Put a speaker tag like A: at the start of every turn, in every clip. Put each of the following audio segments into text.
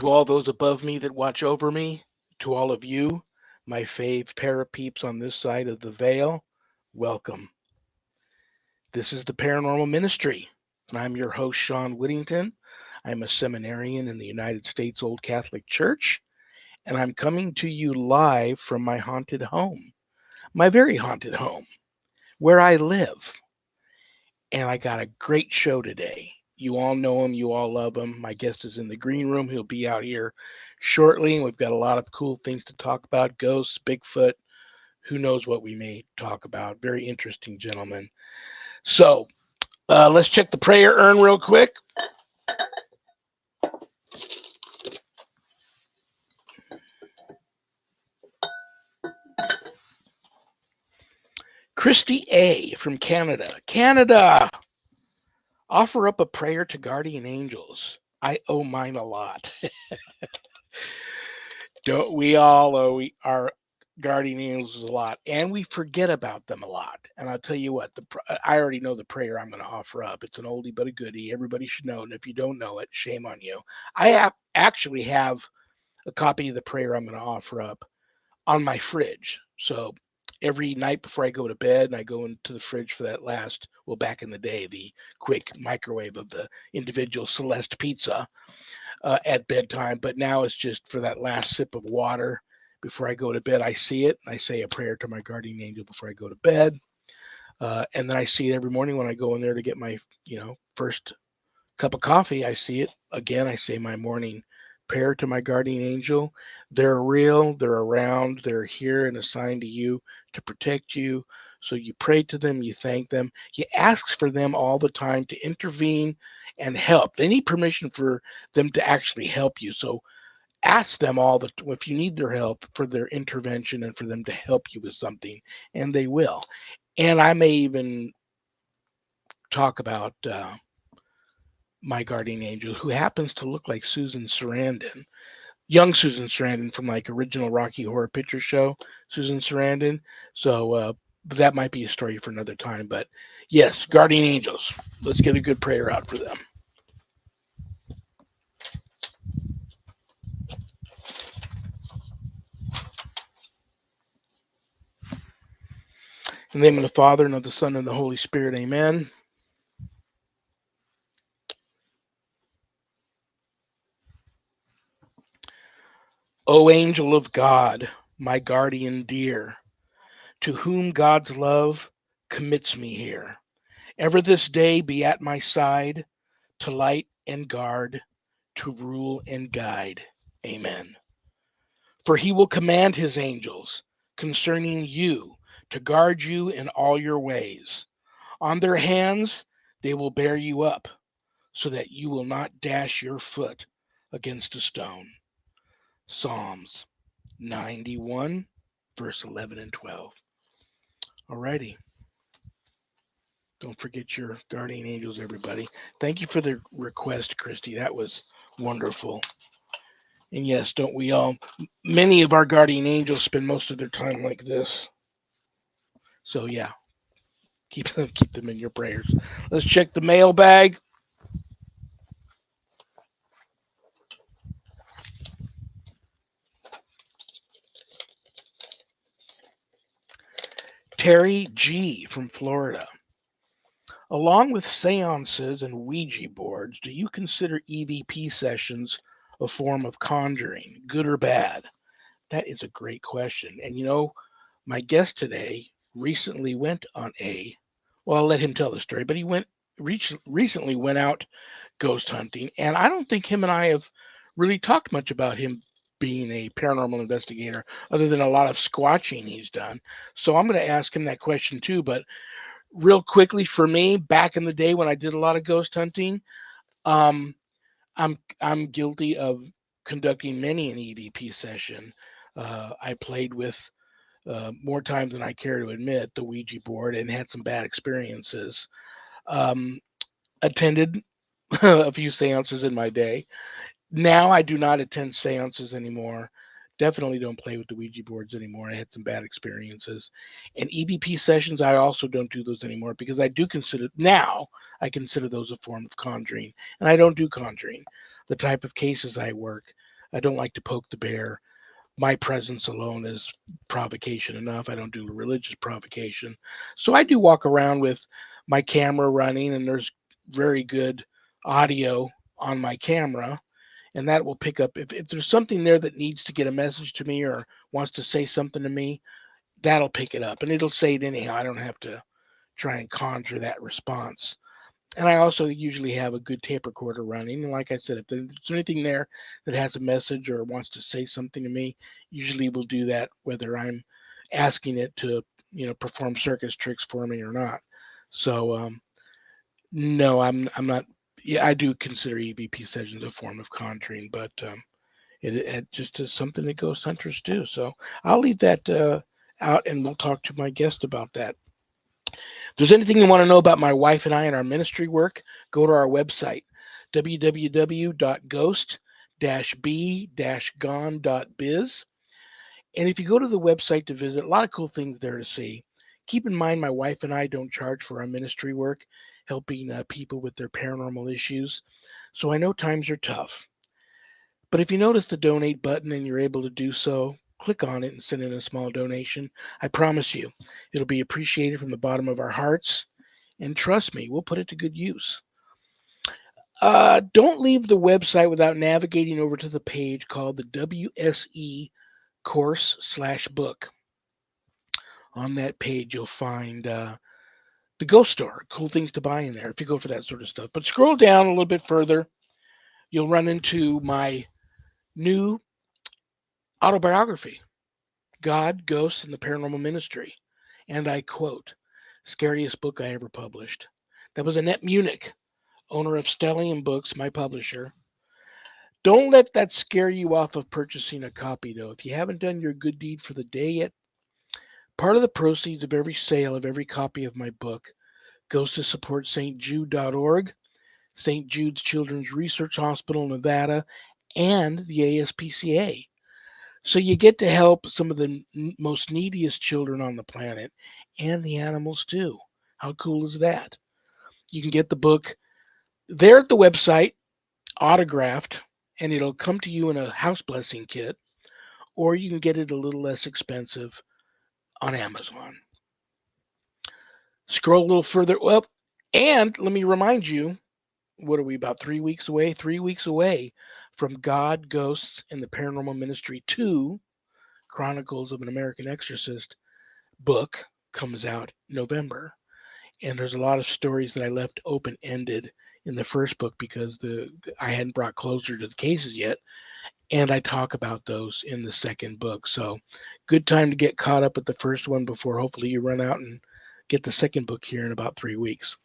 A: To all those above me that watch over me, to all of you, my fave parapeeps on this side of the veil, welcome. This is the Paranormal Ministry, and I'm your host, Shawn Whittington. I'm a seminarian in the United States Old Catholic Church, and I'm coming to you live from my haunted home, my very haunted home, where I live. And I got a great show today. You all know him, you all love him. My guest is in the green room. He'll be out here shortly. We've got a lot of cool things to talk about, ghosts, Bigfoot, who knows what we may talk about. Very interesting gentleman. So let's check the prayer urn real quick. Christy A. from Canada. Canada, offer up a prayer to guardian angels. I owe mine a lot. Don't we all owe our guardian angels a lot, and we forget about them a lot. And I'll tell you what, I already know the prayer I'm going to offer up. It's an oldie but a goodie. Everybody should know, and if you don't know it, shame on you. I actually have a copy of the prayer I'm going to offer up on my fridge. So every night before I go to bed, and I go into the fridge for that last, well, back in the day, the quick microwave of the individual Celeste pizza at bedtime. But now it's just for that last sip of water before I go to bed. I see it, and I say a prayer to my guardian angel before I go to bed. And then I see it every morning when I go in there to get my, first cup of coffee. I see it again. I say my morning prayer to my guardian angel. They're real, they're around, they're here and assigned to you to protect you. So you pray to them, you thank them, you ask for them all the time to intervene and help. They need permission for them to actually help you. So ask them if you need their help, for their intervention and for them to help you with something, and they will. And I may even talk about my guardian angel, who happens to look like Susan Sarandon, young Susan Sarandon from like original Rocky Horror Picture Show, Susan Sarandon. So that might be a story for another time. But yes, guardian angels. Let's get a good prayer out for them. In the name of the Father, and of the Son, and the Holy Spirit, amen. O angel of God, my guardian dear, to whom God's love commits me here, ever this day be at my side, to light and guard, to rule and guide. Amen. For he will command his angels concerning you to guard you in all your ways. On their hands they will bear you up, so that you will not dash your foot against a stone. Psalms 91, verse 11 and 12. Alrighty. Don't forget your guardian angels, everybody. Thank you for the request, Christy. That was wonderful. And yes, don't we all? Many of our guardian angels spend most of their time like this. So yeah, keep them in your prayers. Let's check the mailbag. Terry G. from Florida. Along with seances and Ouija boards, do you consider EVP sessions a form of conjuring, good or bad? That is a great question. And my guest today recently went on well, I'll let him tell the story, but he recently went out ghost hunting, and I don't think him and I have really talked much about him being a paranormal investigator, other than a lot of squatching he's done. So I'm going to ask him that question too. But real quickly, for me, back in the day when I did a lot of ghost hunting, um, I'm guilty of conducting many an EVP session. I played with more times than I care to admit the Ouija board, and had some bad experiences. Um, Attended a few seances in my day. Now I do not attend seances anymore. Definitely don't play with the Ouija boards anymore. I had some bad experiences. And EVP sessions, I also don't do those anymore, because I consider those a form of conjuring. And I don't do conjuring. The type of cases I work, I don't like to poke the bear. My presence alone is provocation enough. I don't do religious provocation. So I do walk around with my camera running, and there's very good audio on my camera, and that will pick up if there's something there that needs to get a message to me or wants to say something to me, that'll pick it up and it'll say it anyhow. I don't have to try and conjure that response. And I also usually have a good tape recorder running. And like I said, if there's anything there that has a message or wants to say something to me, usually we'll do that whether I'm asking it to, perform circus tricks for me or not. So no, I'm not. Yeah, I do consider EVP sessions a form of conjuring, but it just is something that ghost hunters do. So I'll leave that out, and we'll talk to my guest about that. If there's anything you want to know about my wife and I and our ministry work, go to our website, www.ghost-b-gone.biz. And if you go to the website to visit, a lot of cool things there to see. Keep in mind, my wife and I don't charge for our ministry work, helping people with their paranormal issues. So I know times are tough. But if you notice the donate button and you're able to do so, click on it and send in a small donation. I promise you, it'll be appreciated from the bottom of our hearts. And trust me, we'll put it to good use. Don't leave the website without navigating over to the page called the WSE course/book. On that page, you'll find the ghost store, cool things to buy in there if you go for that sort of stuff. But scroll down a little bit further, you'll run into my new autobiography, God, Ghosts, and the Paranormal Ministry. And I quote, scariest book I ever published. That was Annette Munich, owner of Stellium Books, my publisher. Don't let that scare you off of purchasing a copy, though. If you haven't done your good deed for the day yet, part of the proceeds of every sale of every copy of my book goes to support stjude.org, St. Jude's Children's Research Hospital, Nevada, and the ASPCA. So you get to help some of the most neediest children on the planet and the animals too. How cool is that? You can get the book there at the website, autographed, and it'll come to you in a house blessing kit, or you can get it a little less expensive on Amazon. Scroll a little further up, and let me remind you, what are we about 3 weeks away? 3 weeks away from God, Ghosts, and the Paranormal Ministry 2, Chronicles of an American Exorcist book comes out November. And there's a lot of stories that I left open ended in the first book because I hadn't brought closure to the cases yet. And I talk about those in the second book. So good time to get caught up with the first one before hopefully you run out and get the second book here in about 3 weeks.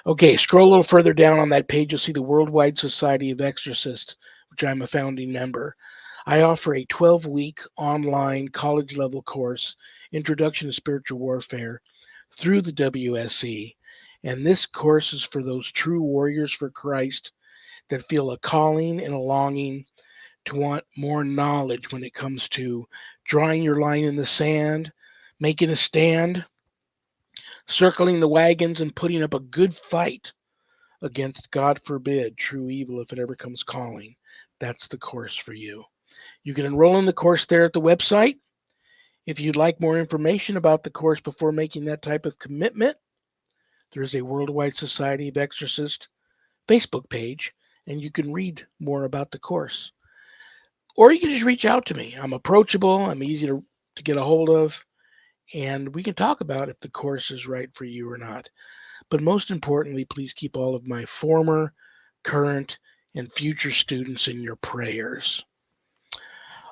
A: Okay, scroll a little further down on that page. You'll see the Worldwide Society of Exorcists, which I'm a founding member. I offer a 12-week online college level course, Introduction to Spiritual Warfare, through the WSC. And this course is for those true warriors for Christ that feel a calling and a longing to want more knowledge when it comes to drawing your line in the sand, making a stand, circling the wagons, and putting up a good fight against, God forbid, true evil if it ever comes calling. That's the course for you. You can enroll in the course there at the website. If you'd like more information about the course before making that type of commitment, there is a Worldwide Society of Exorcists Facebook page, and you can read more about the course. Or you can just reach out to me. I'm approachable, I'm easy to get a hold of, and we can talk about if the course is right for you or not. But most importantly, please keep all of my former, current, and future students in your prayers.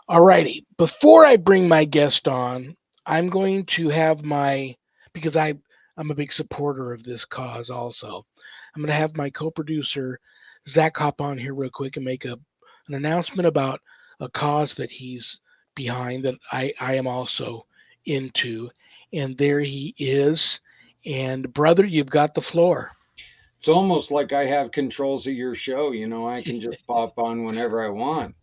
A: Alrighty, before I bring my guest on, I'm going to have because I'm a big supporter of this cause also. I'm going to have my co-producer, Zach, hop on here real quick and make an announcement about a cause that he's behind that I am also into. And there he is. And brother, you've got the floor.
B: It's almost like I have controls of your show. I can just pop on whenever I want.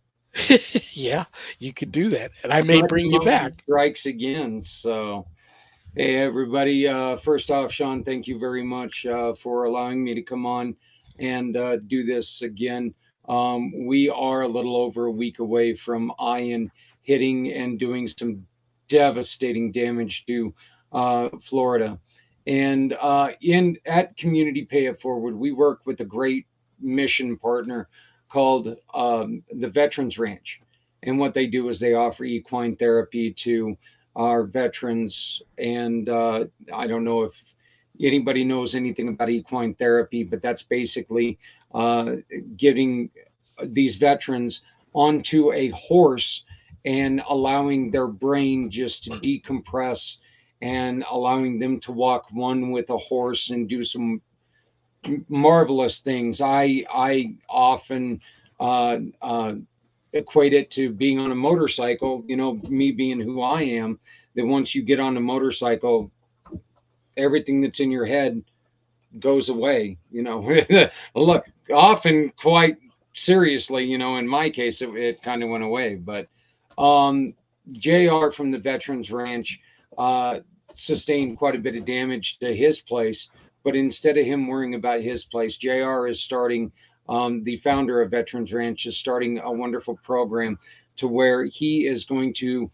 A: Yeah, you could do that. And I may
B: Like the
A: bring you
B: monkey
A: back.
B: strikes again. So, hey, everybody. First off, Shawn, thank you very much for allowing me to come on and do this again. We are a little over a week away from Ian hitting and doing some devastating damage to Florida. And in at Community Pay It Forward, we work with a great mission partner called the Veterans Ranch. And what they do is they offer equine therapy to our veterans. And I don't know if anybody knows anything about equine therapy, but that's basically uh, getting these veterans onto a horse and allowing their brain just to decompress and allowing them to walk one with a horse and do some marvelous things. I often equate it to being on a motorcycle. You know, me being who I am, that once you get on a motorcycle, everything that's in your head goes away. You know, look, often quite seriously. You know, in my case, it kind of went away. But um, Jr. from the Veterans Ranch uh, sustained quite a bit of damage to his place. But instead of him worrying about his place, Jr. is starting. The founder of Veterans Ranch is starting a wonderful program to where he is going to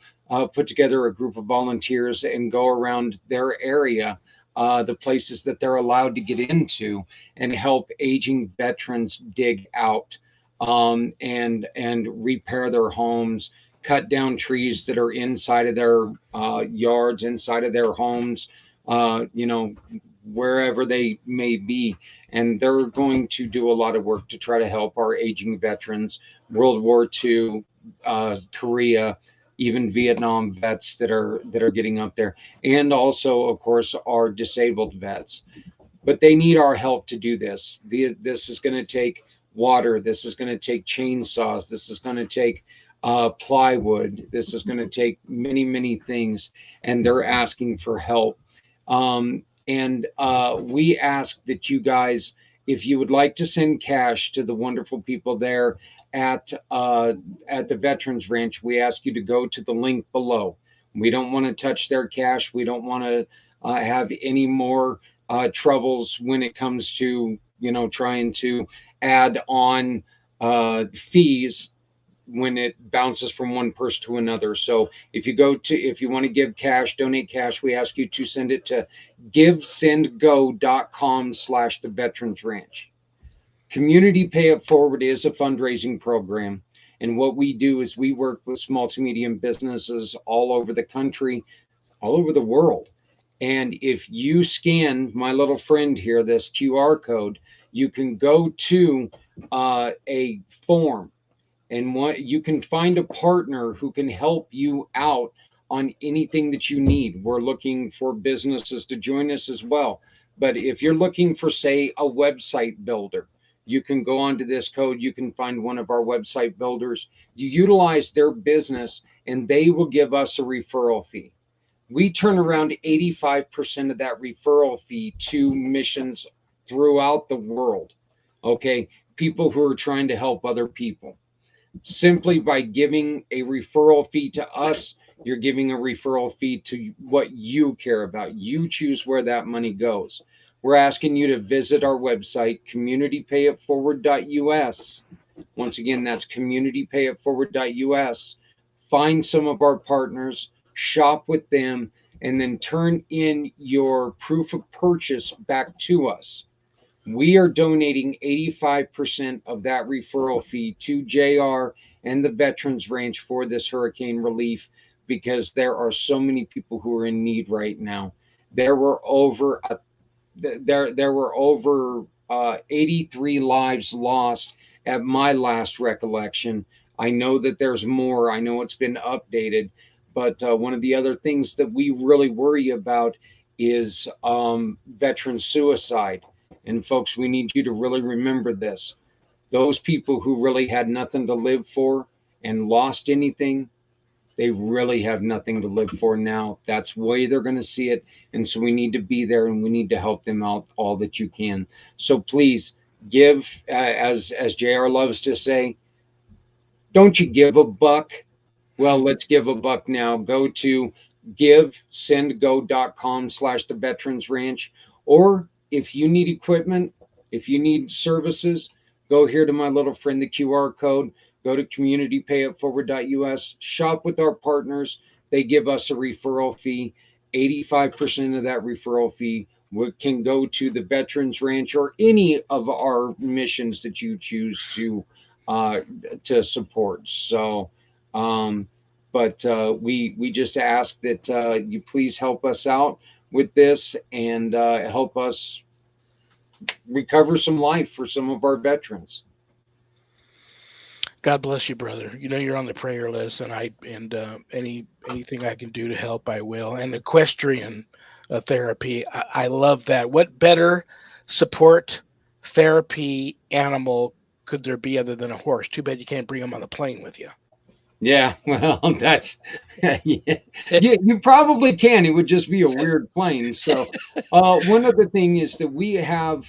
B: put together a group of volunteers and go around their area, the places that they're allowed to get into, and help aging veterans dig out and repair their homes, cut down trees that are inside of their yards, inside of their homes, you know, wherever they may be. And they're going to do a lot of work to try to help our aging veterans, World War II, Korea, even Vietnam vets that are getting up there, and also, of course, our disabled vets. But they need our help to do this. This is going to take water. This is going to take chainsaws. This is going to take plywood. This is going to take many, many things. And they're asking for help. And we ask that you guys, if you would like to send cash to the wonderful people there at the Veterans Ranch, we ask you to go to the link below. We don't want to touch their cash. We don't want to have any more troubles when it comes to, you know, trying to add on fees when it bounces from one person to another. So if you want to give cash, donate cash, we ask you to send it to givesendgo.com/ the Veterans Ranch. Community Pay It Forward is a fundraising program. And what we do is we work with small to medium businesses all over the country, all over the world. And if you scan my little friend here, this QR code, you can go to a form, and what you can find a partner who can help you out on anything that you need. We're looking for businesses to join us as well. But if you're looking for, say, a website builder, you can go onto this code. You can find one of our website builders. You utilize their business, and they will give us a referral fee. We turn around 85% of that referral fee to missions throughout the world. Okay. People who are trying to help other people. Simply by giving a referral fee to us, you're giving a referral fee to what you care about. You choose where that money goes. We're asking you to visit our website, communitypayitforward.us. Once again, that's communitypayitforward.us. Find some of our partners, shop with them, and then turn in your proof of purchase back to us. We are donating 85% of that referral fee to JR and the Veterans Ranch for this hurricane relief, because there are so many people who are in need right now. There were over there were over 83 lives lost at my last recollection. I know that there's more. I know it's been updated, but one of the other things that we really worry about is veteran suicide. And folks, we need you to really remember this. Those people who really had nothing to live for and lost anything, they really have nothing to live for now. That's the way they're going to see it. And so we need to be there, and we need to help them out all that you can. So please give, as JR loves to say, don't you give a buck? Well, let's give a buck now. Go to givesendgo.com/ the Veterans Ranch. Or if you need equipment, if you need services, go here to my little friend, the QR code, go to communitypayitforward.us, shop with our partners. They give us a referral fee. 85% of that referral fee can go to the Veterans Ranch or any of our missions that you choose uh, to support. So, um, but we just ask that you please help us out with this and help us recover some life for some of our veterans.
A: God bless you, brother. You know you're on the prayer list, and anything I can do to help, I will. And equestrian therapy, I love that. What better support therapy animal could there be other than a horse? Too bad you can't bring them on the plane with you.
B: Yeah, well, that's yeah, yeah, you probably can. It would just be a weird plane. So, one other thing is that we have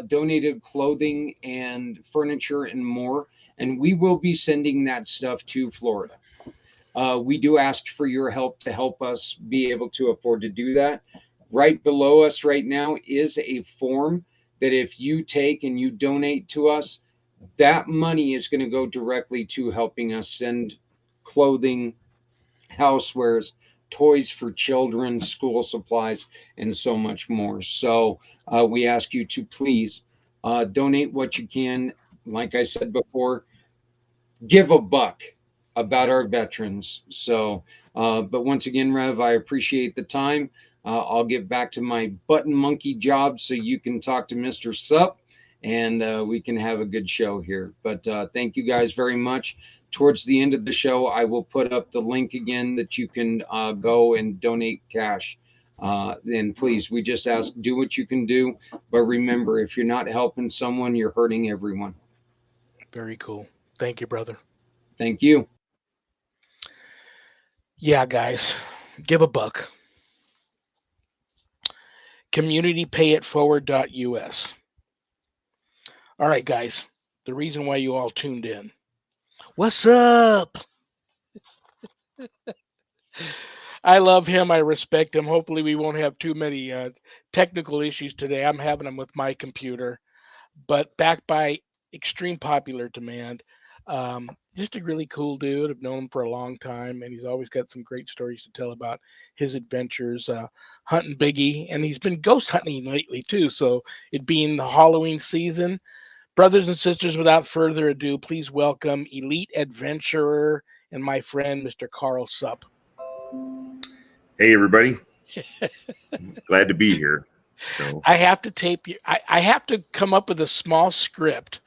B: donated clothing and furniture and more, and we will be sending that stuff to Florida. We do ask for your help to help us be able to afford to do that. Right below us right now is a form that if you take and you donate to us, that money is going to go directly to helping us send clothing, housewares, toys for children, school supplies, and so much more. So we ask you to please donate what you can. Like I said before, give a buck about our veterans. So, but once again, Rev, I appreciate the time. I'll get back to my button monkey job so you can talk to Mr. Sup and we can have a good show here. But thank you guys very much. Towards the end of the show, I will put up the link again that you can go and donate cash. And please, we just ask, do what you can do. But remember, if you're not helping someone, you're hurting everyone.
A: Very cool. Thank you, brother.
B: Thank you.
A: Yeah, guys, give a buck. Communitypayitforward.us. All right, guys, the reason why you all tuned in. What's up? I love him. I respect him. Hopefully, we won't have too many technical issues today. I'm having them with my computer, but backed by extreme popular demand. Just a really cool dude. I've known him for a long time, and he's always got some great stories to tell about his adventures hunting Biggie, and he's been ghost hunting lately too. So it being the Halloween season, brothers and sisters, without further ado, please welcome elite adventurer and my friend, Mr. Carl Supp.
C: Hey, everybody. Glad to be here. So,
A: I have to tape you. I have to come up with a small script,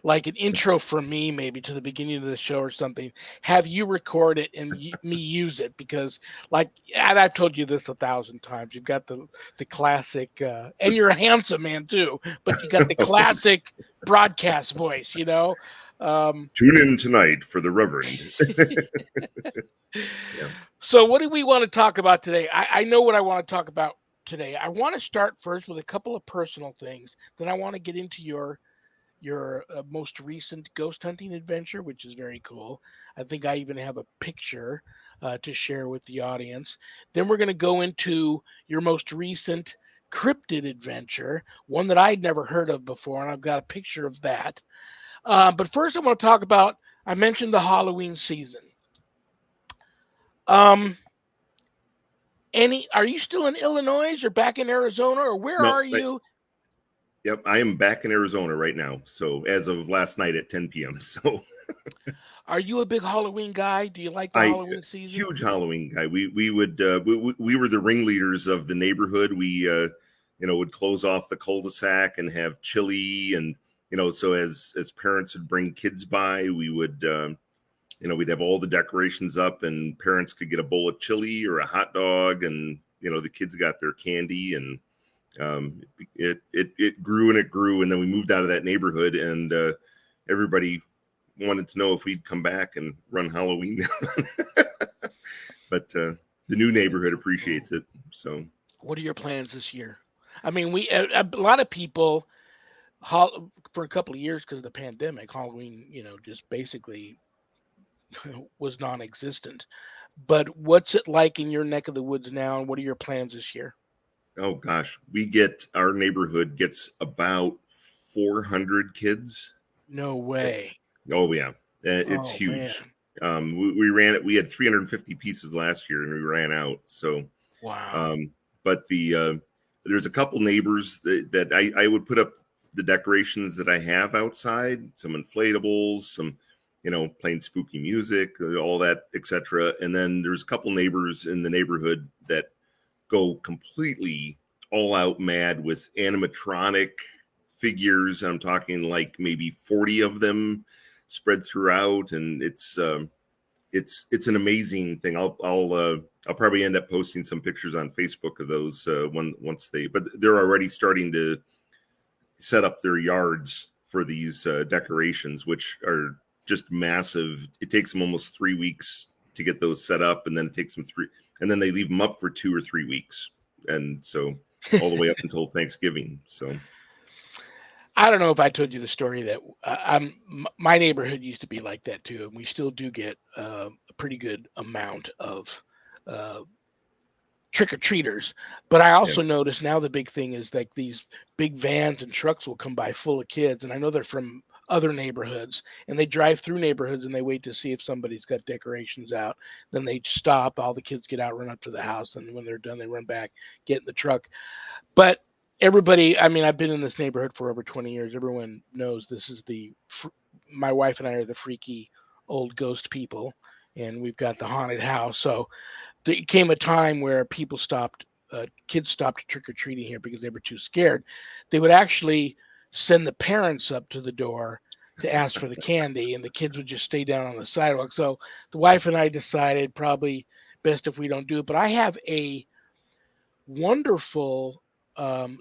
A: like an intro for me, maybe to the beginning of the show or something. Have you record it and me use it because, like, and I've told you this 1,000 times. You've got the classic, and
C: just
A: you're a handsome man too. But you got the
C: oh, thanks.
A: classic broadcast voice. Um,
C: Tune in tonight for the Reverend. Yeah.
A: So, what do we want to talk about today? I know what I want to talk about today. I want to start first with a couple of personal things. Then I want to get into your most recent ghost hunting adventure, which is very cool. I think I even have a picture to share with the audience. Then we're going to go into your most recent cryptid adventure, one that I'd never heard of before, and I've got a picture of that. But first, I want to talk about. I mentioned the Halloween season. Um, are you still in Illinois or back in Arizona or where
C: No,
A: are you?
C: yep, I am back in Arizona right now. So, as of last night at 10 p.m. So,
A: Are you a big Halloween guy? Do you like the
C: I
A: Halloween season?
C: huge Halloween guy. We would we were the ringleaders of the neighborhood. We would close off the cul-de-sac and have chili, and so as parents would bring kids by, we would we'd have all the decorations up, and parents could get a bowl of chili or a hot dog, and the kids got their candy, and it grew and it grew, and then we moved out of that neighborhood, and everybody wanted to know if we'd come back and run Halloween. But the new neighborhood appreciates it. So,
A: What are your plans this year? I mean, a lot of people for a couple of years because of the pandemic, Halloween, just basically was non-existent. But what's it like in your neck of the woods now, and what are your plans this year?
C: oh gosh, our neighborhood gets about 400 kids
A: No way.
C: Oh yeah, it's
A: Oh man.
C: huge. We ran it. We had 350 pieces last year, and we ran out. So,
A: Wow.
C: um, but there's a couple neighbors that I would put up the decorations that I have outside, some inflatables, some, playing spooky music, all that, etc. And then there's a couple neighbors in the neighborhood that go completely all out mad with animatronic figures. I'm talking like maybe 40 of them spread throughout, and it's an amazing thing. I'll probably end up posting some pictures on Facebook of those but they're already starting to set up their yards for these decorations, which are just massive. It takes them almost 3 weeks to get those set up, and then it takes them and then they leave them up for 2 or 3 weeks, and so all the way up until Thanksgiving. So
A: I don't know if I told you the story that my neighborhood used to be like that too, and we still do get a pretty good amount of uh, trick or treaters. But I
C: yeah,
A: also notice now the big thing is like these big vans and trucks will come by full of kids, and I know they're from other neighborhoods, and they drive through neighborhoods and they wait to see if somebody's got decorations out. Then they stop, all the kids get out, run up to the house, and when they're done, they run back, get in the truck. But everybody, I mean, I've been in this neighborhood for over 20 years. Everyone knows this is my wife and I are the freaky old ghost people, and we've got the haunted house. So there came a time where kids stopped trick or treating here because they were too scared. They would actually send the parents up to the door to ask for the candy, and the kids would just stay down on the sidewalk. So the wife and I decided probably best if we don't do it. But I have a wonderful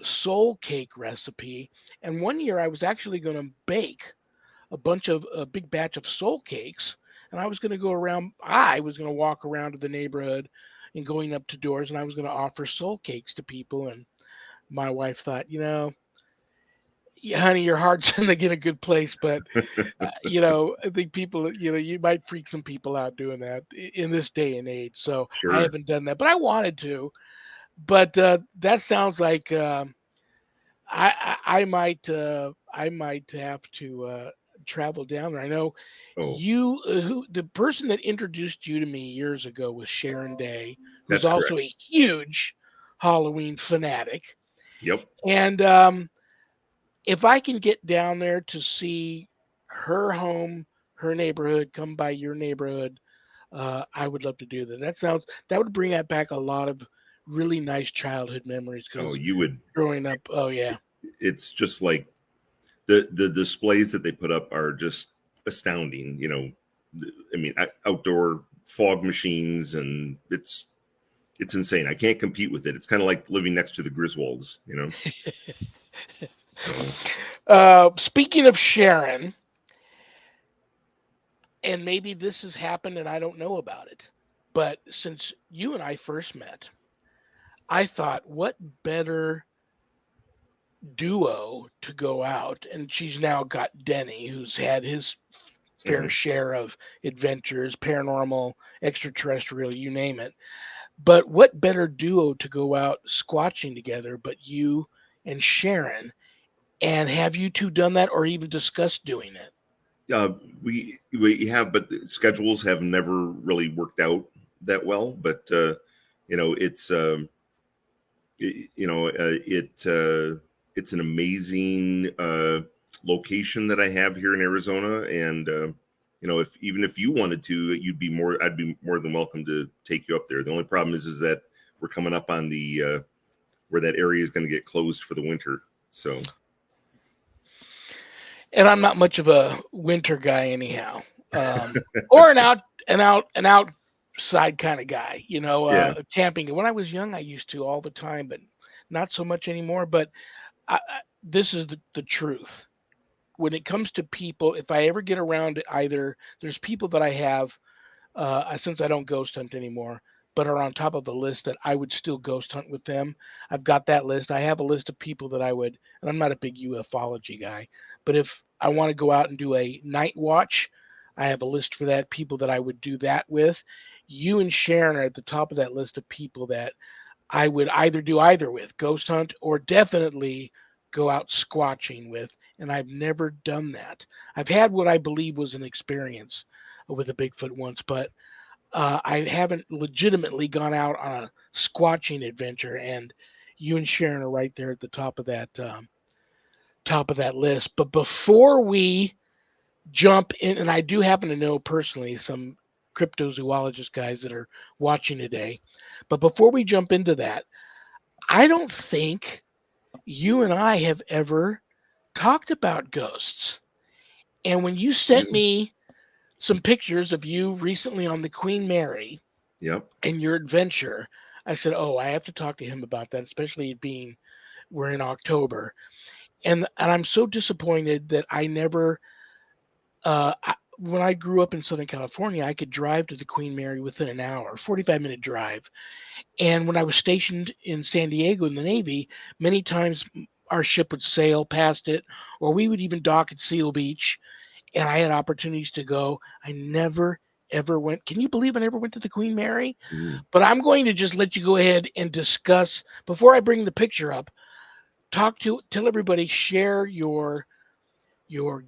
A: soul cake recipe. And one year I was actually going to bake a big batch of soul cakes. And I was going to walk around to the neighborhood and going up to doors, and I was going to offer soul cakes to people. And my wife thought, yeah, honey, your heart's in a good place, but I think people, you might freak some people out doing that in this day and age. So I
C: sure.
A: haven't done that, but I wanted to. But that sounds like I might have to travel down there. I know
C: Oh,
A: the person that introduced you to me years ago was Sharon Day, who's
C: that's
A: also
C: correct.
A: a huge Halloween fanatic.
C: Yep.
A: And if I can get down there to see her home, her neighborhood, come by your neighborhood, I would love to do that. That would bring back a lot of really nice childhood memories
C: Oh,
A: because
C: you would.
A: growing up, oh yeah.
C: It's just like the displays that they put up are just astounding. I mean, outdoor fog machines, and it's insane. I can't compete with it. It's kind of like living next to the Griswolds. So
A: Speaking of Sharon, and maybe this has happened and I don't know about it, but since you and I first met, I thought, what better duo to go out? And she's now got Denny, who's had his fair
C: mhm.
A: share of adventures, paranormal, extraterrestrial, you name it. But what better duo to go out squatching together but you and Sharon? And have you two done that or even discussed doing it?
C: uh, we have, but schedules have never really worked out that well. But it's it's an amazing location that I have here in Arizona, and if even if you wanted to, I'd be more than welcome to take you up there. The only problem is that we're coming up on the where that area is going to get closed for the winter. So
A: And I'm not much of a winter guy anyhow, or an outside kind of guy.
C: yeah,
A: Camping. When I was young, I used to all the time, but not so much anymore. But this is the truth. When it comes to people, if I ever get around to either, there's people that I have since I don't ghost hunt anymore, but are on top of the list that I would still ghost hunt with them. I've got that list. I have a list of people that I would, and I'm not a big ufology guy, but if I want to go out and do a night watch, I have a list for that, people that I would do that with. You and Sharon are at the top of that list of people that I would either do either with, ghost hunt or definitely go out squatching with. and I've never done that. I've had what I believe was an experience with a Bigfoot once, but I haven't legitimately gone out on a squatching adventure. And you and Sharon are right there at the top of that list. But before we jump in, and I do happen to know personally some cryptozoologist guys that are watching today. But before we jump into that, I don't think you and I have ever talked about ghosts. And when you sent me some pictures of you recently on the Queen Mary
C: Yep.
A: and your adventure, I said, "Oh, I have to talk to him about that, especially it being we're in October." And I'm so disappointed that I never when I grew up in Southern California, I could drive to the Queen Mary within an hour, 45-minute drive. And when I was stationed in San Diego in the Navy, many times our ship would sail past it, or we would even dock at Seal Beach. And I had opportunities to go. I never, ever went. Can you believe I never went to the Queen Mary?
C: Mm.
A: But I'm going to just let you go ahead and discuss, before I bring the picture up, tell everybody, share your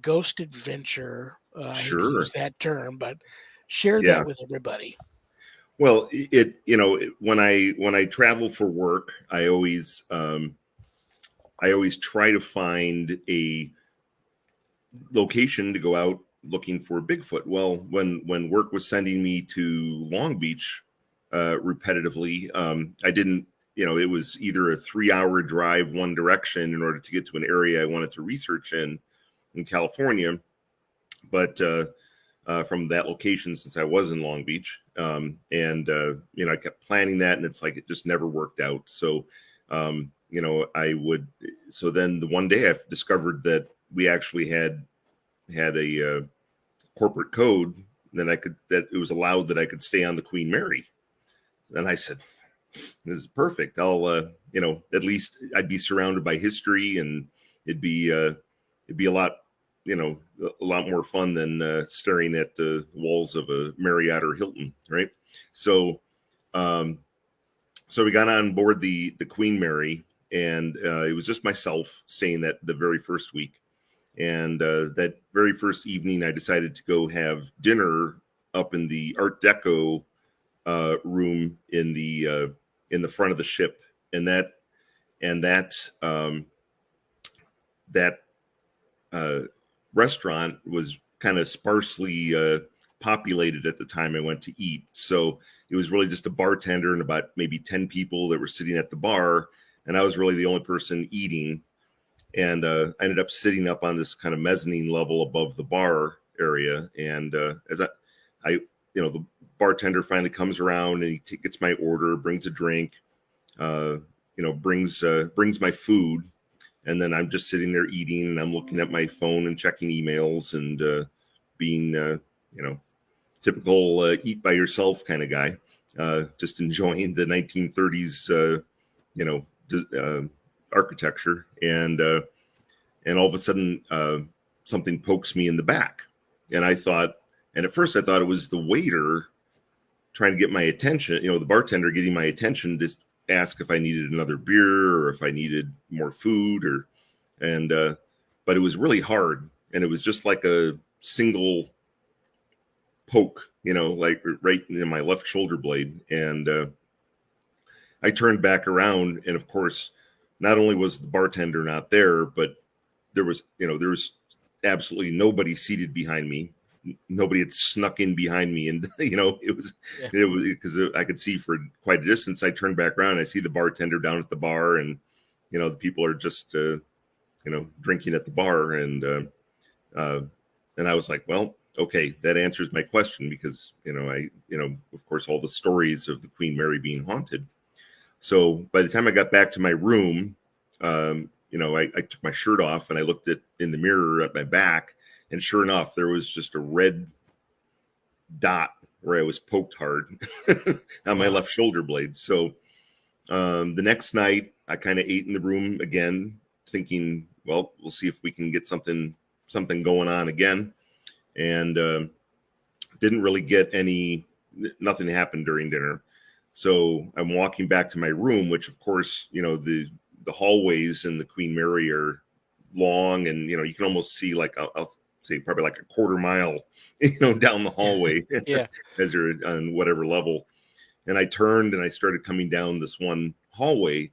A: ghost adventure. I hate to use
C: Sure.
A: that term, but share that
C: Yeah.
A: with everybody.
C: Well, when I travel for work, I always try to find a location to go out looking for Bigfoot. Well, when work was sending me to Long Beach repetitively, I didn't. It was either a 3-hour drive one direction in order to get to an area I wanted to research in California, but from that location, since I was in Long Beach, and I kept planning that, and it's like it just never worked out. So I would. So then the one day I discovered that we actually had a corporate code that it was allowed that I could stay on the Queen Mary. And I said, "This is perfect. I'll at least I'd be surrounded by history, and it'd be a lot." A lot more fun than staring at the walls of a Marriott or Hilton, right? So, so we got on board the Queen Mary, and it was just myself staying that the very first week. And that very first evening, I decided to go have dinner up in the Art Deco room in the front of the ship, and that restaurant was kind of sparsely populated at the time I went to eat. So it was really just a bartender and about maybe 10 people that were sitting at the bar. And I was really the only person eating. And I ended up sitting up on this kind of mezzanine level above the bar area. And as the bartender finally comes around and he gets my order, brings a drink, brings my food. And then I'm just sitting there eating, and I'm looking at my phone and checking emails and being, typical eat by yourself kind of guy, just enjoying the 1930s, architecture. And all of a sudden, something pokes me in the back. And at first I thought it was the waiter trying to get my attention, the bartender getting my attention to ask if I needed another beer or if I needed more food but it was really hard, and it was just like a single poke, like right in my left shoulder blade. And I turned back around, and of course, not only was the bartender not there, but there was absolutely nobody seated behind me. Nobody had snuck in behind me, and it was because I could see for quite a distance. I turned back around, and I see the bartender down at the bar, and the people are just drinking at the bar, and I was like, well, okay, that answers my question, because of course, all the stories of the Queen Mary being haunted. So by the time I got back to my room, I took my shirt off and I looked in the mirror at my back. And sure enough, there was just a red dot where I was poked hard on my left shoulder blade. So the next night, I kind of ate in the room again, thinking, well, we'll see if we can get something going on again. And didn't really get nothing happened during dinner. So I'm walking back to my room, which of course, the hallways in the Queen Mary are long, and you can almost see like I'll say probably like a quarter mile, down the hallway
A: Yeah.
C: as you're on whatever level. And I turned and I started coming down this one hallway,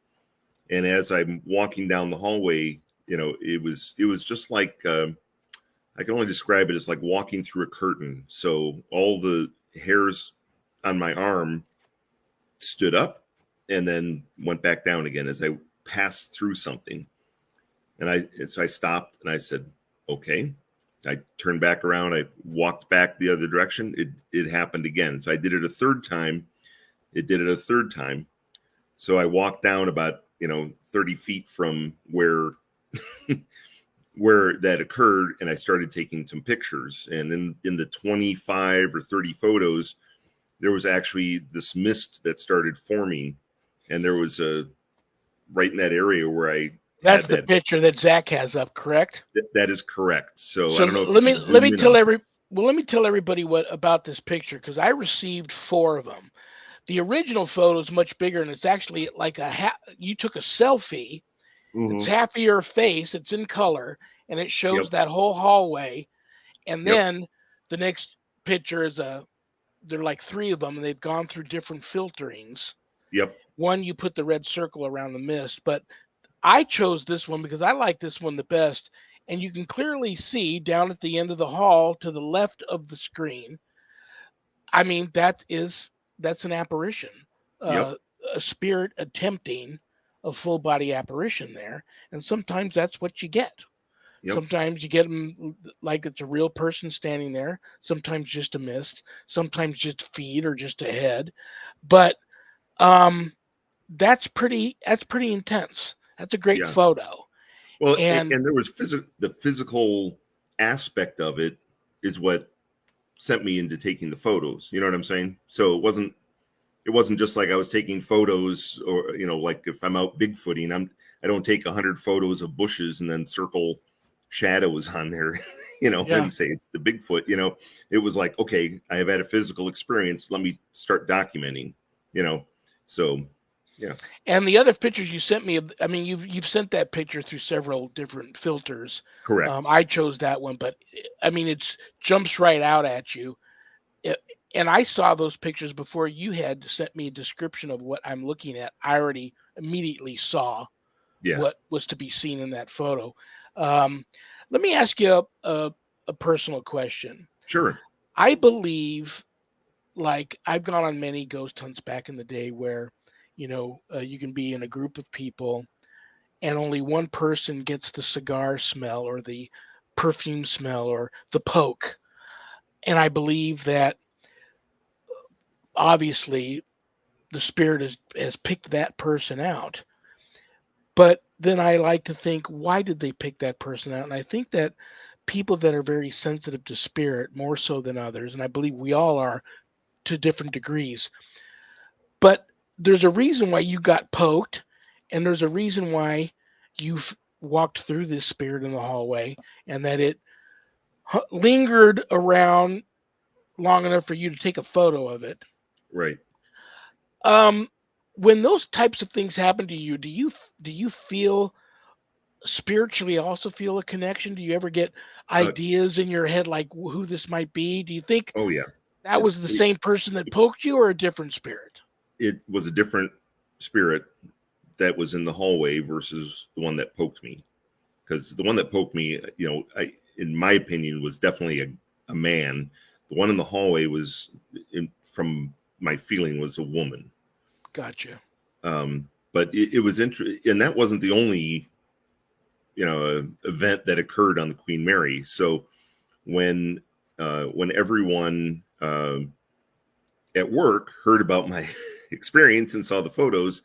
C: and as I'm walking down the hallway, it was just like I can only describe it as like walking through a curtain. So all the hairs on my arm stood up and then went back down again as I passed through something. So I stopped and I said, okay. I turned back around. I walked back the other direction. It happened again. So I did it a third time. It did it a third time. So I walked down about, 30 feet from where that occurred, and I started taking some pictures. And in the 25 or 30 photos, there was actually this mist that started forming, and there was right in that area where I
A: That's
C: had
A: the
C: that.
A: picture that Zach has up, correct?
C: That is correct. So
A: So
C: I don't know if
A: let
C: you
A: me
C: could
A: let
C: zoom
A: me
C: in
A: tell
C: on.
A: let me tell everybody what about this picture, because I received 4 of them. The original photo is much bigger, and it's actually like you took a selfie. It's
C: Mm-hmm.
A: half of your face. It's in color, and it shows
C: Yep.
A: that whole hallway. And
C: Yep.
A: then the next picture is there are like 3 of them, and they've gone through different filterings.
C: Yep.
A: One, you put the red circle around the mist, but I chose this one because I like this one the best. And you can clearly see down at the end of the hall to the left of the screen. I mean, that's an apparition,
C: Yep.
A: uh, a spirit attempting a full body apparition there. And sometimes that's what you get.
C: Yep.
A: Sometimes you get them like it's a real person standing there. Sometimes just a mist. Sometimes just feet or just a head. But um, that's pretty intense. That's a great
C: Yeah.
A: photo.
C: Well,
A: And
C: and there was the physical aspect of it is what sent me into taking the photos. You know what I'm saying? So it wasn't just like I was taking photos, or like if I'm out bigfooting, I don't take 100 photos of bushes and then circle shadows on there,
A: yeah,
C: and say it's the Bigfoot. It was like, okay, I have had a physical experience. Let me start documenting. So yeah,
A: and the other pictures you sent me, I mean, you've sent that picture through several different filters.
C: correct.
A: I chose that one, but I mean, it's jumps right out at you. It, and I saw those pictures before you had sent me a description of what I'm looking at. I already immediately saw
C: Yeah,
A: what was to be seen in that photo. Um, Let me ask you a personal question.
C: sure.
A: I believe, like, I've gone on many ghost hunts back in the day where, you can be in a group of people and only one person gets the cigar smell or the perfume smell or the poke. And I believe that obviously the spirit has picked that person out. But then I like to think, why did they pick that person out? And I think that people that are very sensitive to spirit, more so than others, and I believe we all are to different degrees, but there's a reason why you got poked, and there's a reason why you've walked through this spirit in the hallway, and that it lingered around long enough for you to take a photo of it.
C: Right.
A: Um, when those types of things happen to you, do you feel spiritually also feel a connection? Do you ever get
C: Uh,
A: ideas in your head like who this might be? Do you think
C: oh yeah.
A: that
C: It,
A: was the
C: it
A: same person that poked you or a different spirit?
C: it was a different spirit that was in the hallway versus the one that poked me. Because the one that poked me, in my opinion, was definitely a man. The one in the hallway from my feeling, was a woman.
A: Gotcha.
C: But it was interesting, and that wasn't the only, event that occurred on the Queen Mary. So when everyone at work heard about my experience and saw the photos,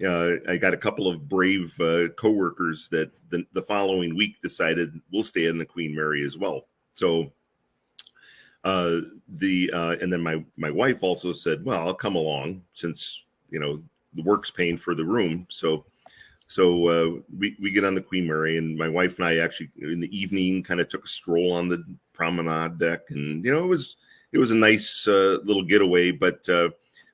C: I got a couple of brave coworkers that the following week decided we'll stay in the Queen Mary as well. So and then my wife also said, well, I'll come along since the work's paying for the room. So we get on the Queen Mary, and my wife and I actually in the evening kind of took a stroll on the promenade deck, and it was a nice little getaway. But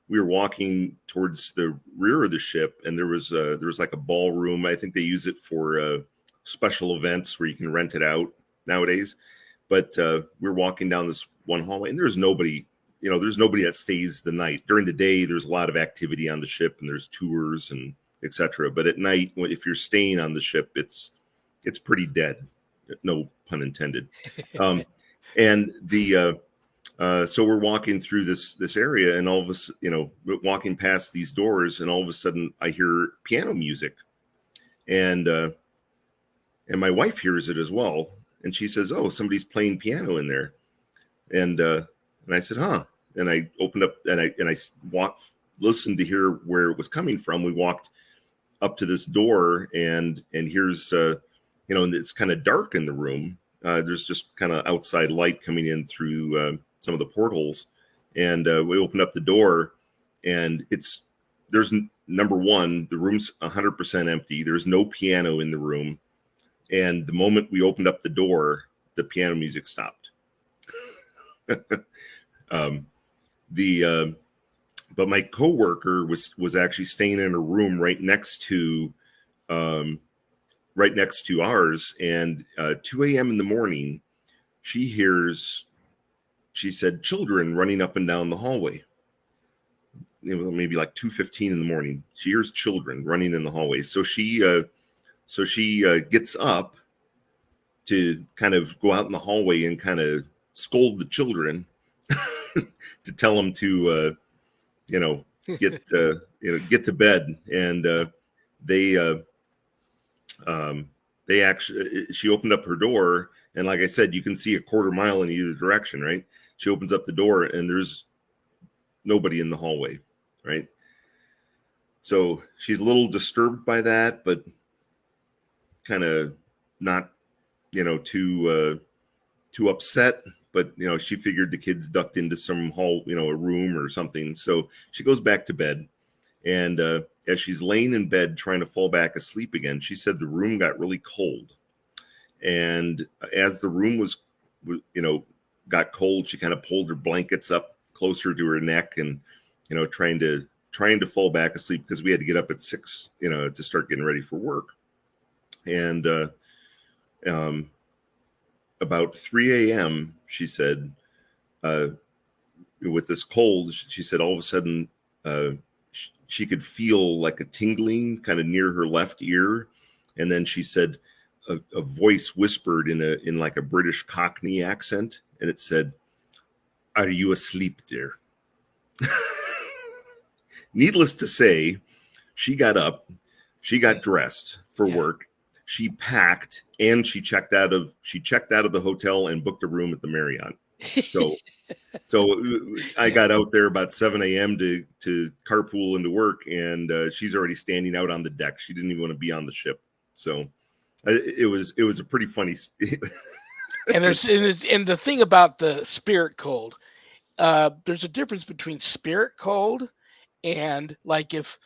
C: we were walking towards the rear of the ship, and there was like a ballroom. I think they use it for special events where you can rent it out nowadays. But we're walking down this one hallway, and there's nobody. There's nobody that stays the night. During the day, there's a lot of activity on the ship, and there's tours and etc. But at night, if you're staying on the ship, it's pretty dead. No pun intended. And so we're walking through this area, and all of us, walking past these doors, and all of a sudden I hear piano music, and my wife hears it as well, and she says, "Oh, somebody's playing piano in there," and I said, "Huh," and I opened up and I listened to hear where it was coming from. We walked up to this door, and here's and it's kind of dark in the room. There's just kind of outside light coming in through some of the portholes, and we opened up the door, and there's number one, the room's 100% empty. There's no piano in the room, and the moment we opened up the door, the piano music stopped. But my coworker was actually staying in a room right next to ours, and 2 a.m. in the morning, she said children running up and down the hallway. Maybe like 2:15 in the morning, she hears children running in the hallway. So she gets up to kind of go out in the hallway and kind of scold the children to tell them to get to bed. And they actually, she opened up her door, and like I said, you can see a quarter mile in either direction, right? She opens up the door, and there's nobody in the hallway, right? So she's a little disturbed by that, but kind of not, too upset. But she figured the kids ducked into some hall, a room or something. So she goes back to bed, and as she's laying in bed trying to fall back asleep again, she said the room got really cold. And as the room was got cold, she kind of pulled her blankets up closer to her neck, and trying to fall back asleep, because we had to get up at 6 to start getting ready for work. And about 3 a.m., she said, with this cold, she said all of a sudden she could feel like a tingling kind of near her left ear. And then she said a voice whispered in like a British Cockney accent, and it said, "Are you asleep, dear?" Needless to say, she got up, she got dressed for work, she packed, and she checked out of the hotel and booked a room at the Marriott. So I got out there about 7 a.m. to carpool into work, and she's already standing out on the deck. She didn't even want to be on the ship. So it was a pretty funny.
A: And the thing about the spirit cold, there's a difference between spirit cold and, like, if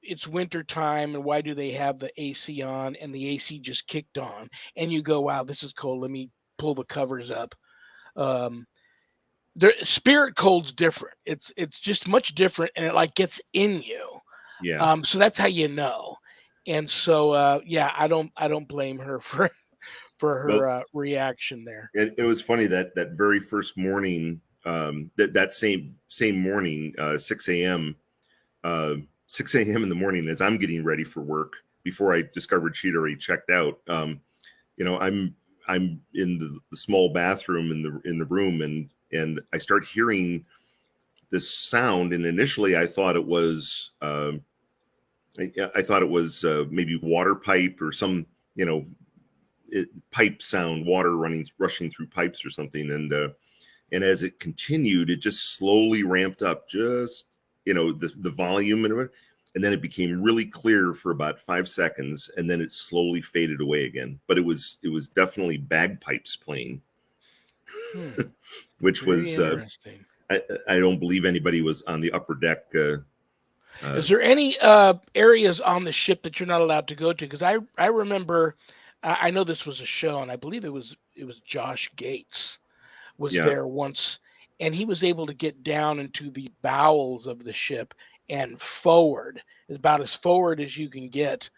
A: it's winter time and why do they have the AC on, and the AC just kicked on, and you go, wow, this is cold, let me pull the covers up. Spirit cold's different. It's just much different, and it like gets in you.
C: Yeah.
A: So that's how you know. And so I don't blame her for her reaction there.
C: It was funny that very first morning, that same morning, 6 a.m. 6 a.m. in the morning, as I'm getting ready for work, before I discovered she'd already checked out. I'm in the small bathroom in the room, and I start hearing this sound. And initially, I thought it was maybe water pipe or some pipe sound, water rushing through pipes or something. And as it continued, it just slowly ramped up, just the volume, and then it became really clear for about 5 seconds, and then it slowly faded away again. But it was definitely bagpipes playing, which
A: Very
C: was
A: interesting.
C: I don't believe anybody was on the upper deck.
A: Is there any areas on the ship that you're not allowed to go to? Because I remember, I know this was a show, and I believe it was Josh Gates was there once, and he was able to get down into the bowels of the ship and forward, about as forward as you can get.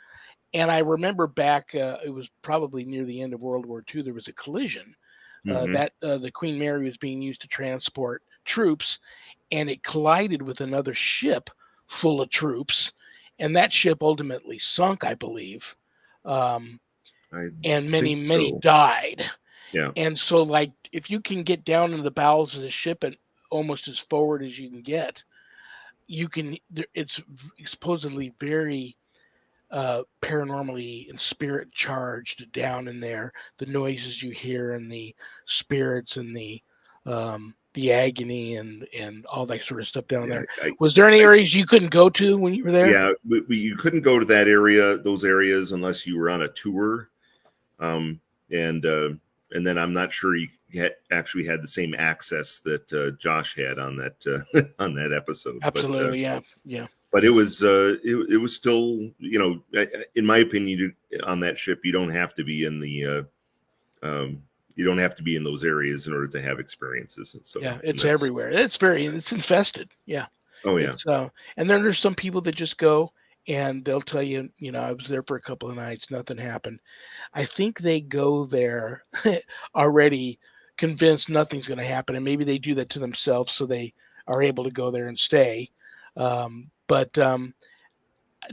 A: And I remember back, it was probably near the end of World War II, there was a collision
C: Hmm.
A: that the Queen Mary was being used to transport troops, and it collided with another ship full of troops, and that ship ultimately sunk, I believe, um,
C: I
A: and
C: think
A: many
C: so.
A: died.
C: Yeah.
A: And so, like, if you can get down into the bowels of the ship and almost as forward as you can get, you can. It's supposedly very paranormally and spirit charged down in there. The noises you hear and the spirits and the agony and all that sort of stuff down
C: Yeah.
A: there. Was there any
C: I
A: areas you couldn't go to when you were there?
C: yeah. You couldn't go to that area, those areas, unless you were on a tour. Um, and and then I'm not sure you actually had the same access that Josh had on that on that episode.
A: Absolutely, yeah, yeah,
C: But it was still, in my opinion, on that ship you don't have to be in the you don't have to be in those areas in order to have experiences. And so,
A: yeah.
C: and
A: It's
C: that's,
A: everywhere. It's infested. Yeah,
C: oh yeah,
A: it's and then there's some people that just go and they'll tell you, I was there for a couple of nights, nothing happened. I think they go there already convinced nothing's going to happen, and maybe they do that to themselves so they are able to go there and stay. But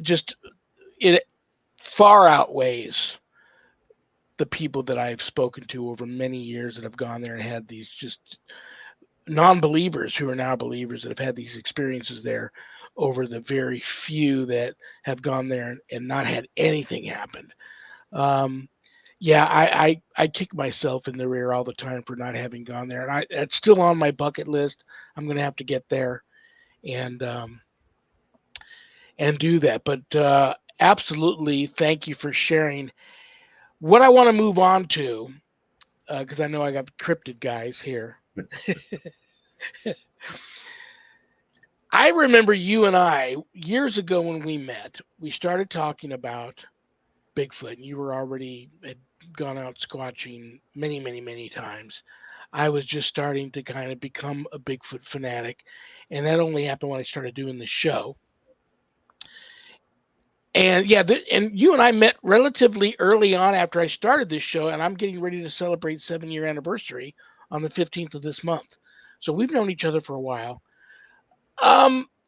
A: just it far outweighs the people that I've spoken to over many years that have gone there and had these just non-believers who are now believers that have had these experiences there over the very few that have gone there and not had anything happen. Um, yeah, I kick myself in the rear all the time for not having gone there, and it's still on my bucket list. I'm gonna have to get there and um, and do that. But absolutely, thank you for sharing. What I want to move on to, because I know I got cryptid guys here. I remember you and I years ago when we met. We started talking about Bigfoot, and you were already had gone out squatching many times. I was just starting to kind of become a Bigfoot fanatic, and that only happened when I started doing the show. And yeah, and you and I met relatively early on after I started this show, and I'm getting ready to celebrate 7-year anniversary on the 15th of this month. So we've known each other for a while.